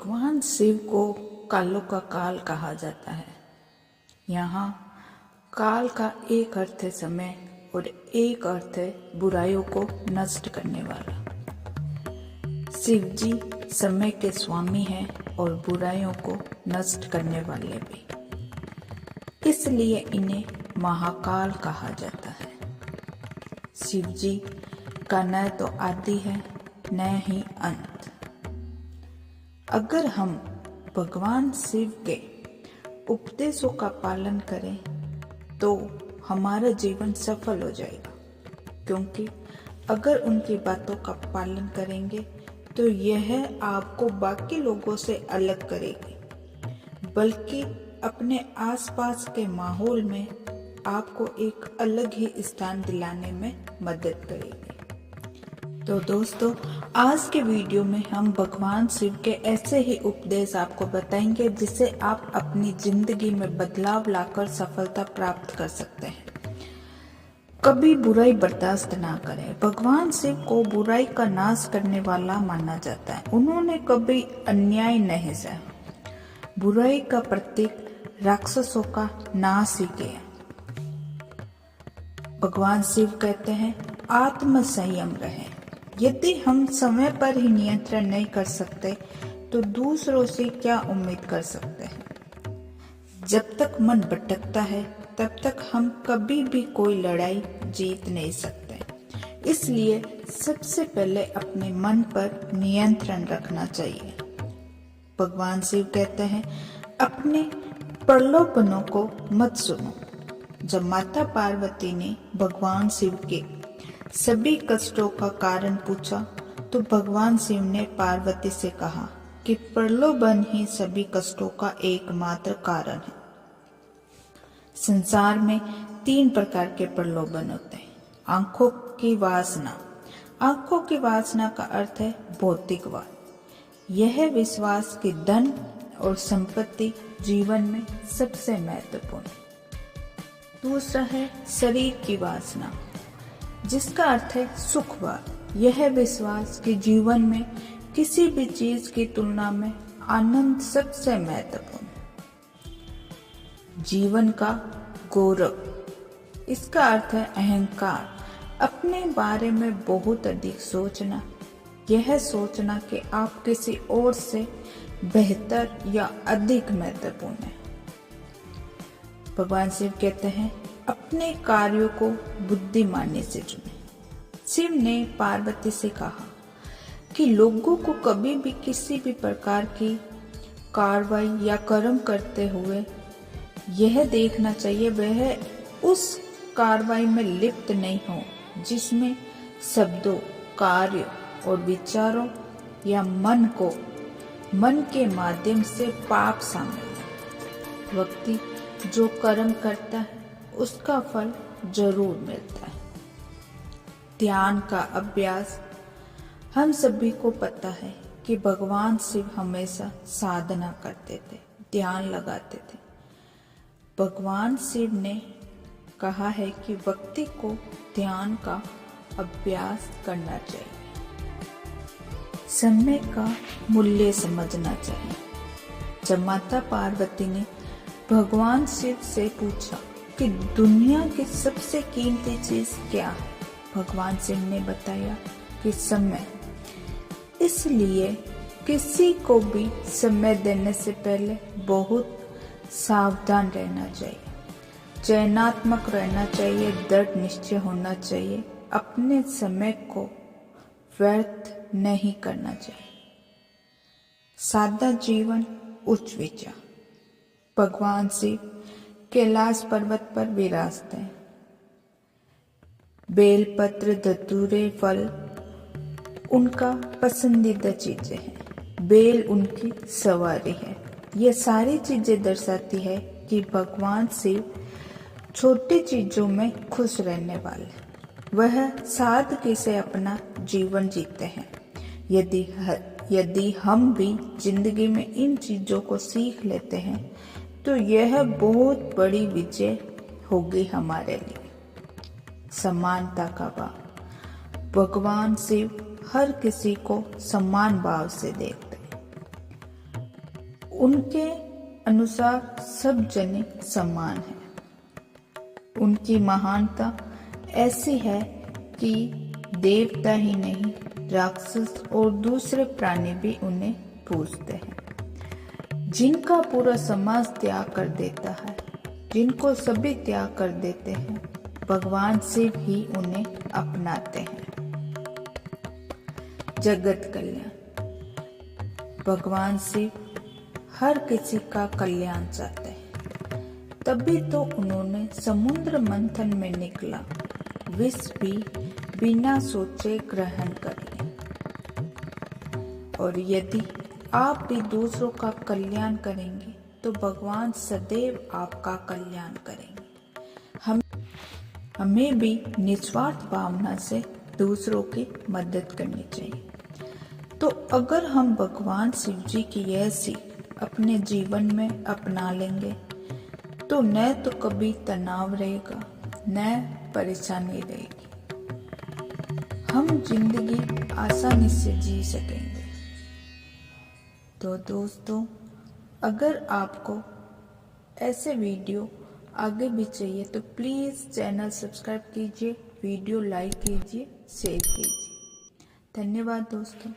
भगवान शिव को कालों का काल कहा जाता है। यहाँ काल का एक अर्थ है समय और एक अर्थ है बुराइयों को नष्ट करने वाला। शिव जी समय के स्वामी हैं और बुराइयों को नष्ट करने वाले भी, इसलिए इन्हें महाकाल कहा जाता है। शिव जी का न तो आदि है न ही अंत। अगर हम भगवान शिव के उपदेशों का पालन करें तो हमारा जीवन सफल हो जाएगा, क्योंकि अगर उनकी बातों का पालन करेंगे तो यह आपको बाकी लोगों से अलग करेगी, बल्कि अपने आसपास के माहौल में आपको एक अलग ही स्थान दिलाने में मदद करेगी। तो दोस्तों, आज के वीडियो में हम भगवान शिव के ऐसे ही उपदेश आपको बताएंगे जिससे आप अपनी जिंदगी में बदलाव लाकर सफलता प्राप्त कर सकते हैं। कभी बुराई बर्दाश्त ना करें। भगवान शिव को बुराई का नाश करने वाला माना जाता है। उन्होंने कभी अन्याय नहीं सहा। बुराई का प्रतीक राक्षसों का नाश ही किया। भगवान शिव कहते हैं, आत्म संयम रहे। यदि हम समय पर ही नियंत्रण नहीं कर सकते तो दूसरों से क्या उम्मीद कर सकते हैं। जब तक मन भटकता है तब तक हम कभी भी कोई लड़ाई जीत नहीं सकते। इसलिए सबसे पहले अपने मन पर नियंत्रण रखना चाहिए। भगवान शिव कहते हैं, अपने प्रलोभनों को मत सुनो। जब माता पार्वती ने भगवान शिव के सभी कष्टों का कारण पूछा तो भगवान शिव ने पार्वती से कहा कि प्रलोभन ही सभी कष्टों का एकमात्र कारण है। संसार में 3 प्रकार के प्रलोभन होते हैं। आंखों की वासना। आंखों की वासना का अर्थ है भौतिकवाद। यह विश्वास कि धन और संपत्ति जीवन में सबसे महत्वपूर्ण है। दूसरा है शरीर की वासना, जिसका अर्थ है सुखवाद। यह विश्वास कि जीवन में किसी भी चीज की तुलना में आनंद सबसे महत्वपूर्ण है। जीवन का गौरव, इसका अर्थ है अहंकार। अपने बारे में बहुत अधिक सोचना। यह सोचना कि आप किसी और से बेहतर या अधिक महत्वपूर्ण है। भगवान शिव कहते हैं, अपने कार्यों को बुद्धिमानी से चुनें। शिव ने पार्वती से कहा कि लोगों को कभी भी किसी भी प्रकार की कार्रवाई या कर्म करते हुए यह देखना चाहिए वह उस कार्रवाई में लिप्त नहीं हो जिसमें शब्दों, कार्य और विचारों या मन के माध्यम से पाप शामिल है। व्यक्ति जो कर्म करता है उसका फल जरूर मिलता है। ध्यान का अभ्यास। हम सभी को पता है कि भगवान शिव हमेशा साधना करते थे, ध्यान लगाते थे। भगवान शिव ने कहा है कि व्यक्ति को ध्यान का अभ्यास करना चाहिए। समय का मूल्य समझना चाहिए। जब माता पार्वती ने भगवान शिव से पूछा कि दुनिया की सबसे कीमती चीज क्या है, भगवान शिव ने बताया कि समय। इसलिए किसी को भी समय देने से पहले बहुत सावधान रहना चाहिए, चयनात्मक रहना चाहिए, दृढ़ निश्चय होना चाहिए। अपने समय को व्यर्थ नहीं करना चाहिए। सादा जीवन, उच्च विचार। भगवान शिव कैलाश पर्वत पर विराजते हैं। बेलपत्र, धतूरे, फल उनका पसंदीदा चीजें हैं। बेल उनकी सवारी है। ये सारी चीजें दर्शाती है कि भगवान शिव छोटी चीजों में खुश रहने वाले। वह सादगी से अपना जीवन जीते हैं। यदि हम भी जिंदगी में इन चीजों को सीख लेते हैं तो यह बहुत बड़ी विजय होगी हमारे लिए। समानता का भाव। भगवान शिव हर किसी को समान भाव से देखते हैं। उनके अनुसार सब जने समान हैं। उनकी महानता ऐसी है कि देवता ही नहीं, राक्षस और दूसरे प्राणी भी उन्हें पूजते हैं। जिनका पूरा समाज त्याग कर देता है, जिनको सभी त्याग कर देते हैं, भगवान शिव ही उन्हें अपनाते हैं। जगत कल्याण। भगवान शिव हर किसी का कल्याण चाहते हैं, तभी तो उन्होंने समुद्र मंथन में निकला विष भी बिना सोचे ग्रहण कर लिया। और यदि आप भी दूसरों का कल्याण करेंगे तो भगवान सदैव आपका कल्याण करेंगे। हमें भी निस्वार्थ भावना से दूसरों की मदद करनी चाहिए। तो अगर हम भगवान शिव जी की यह सीख अपने जीवन में अपना लेंगे तो न तो कभी तनाव रहेगा, न परेशानी रहेगी। हम जिंदगी आसानी से जी सकेंगे। तो दोस्तों, अगर आपको ऐसे वीडियो आगे भी चाहिए तो प्लीज़ चैनल सब्सक्राइब कीजिए, वीडियो लाइक कीजिए, शेयर कीजिए। धन्यवाद दोस्तों।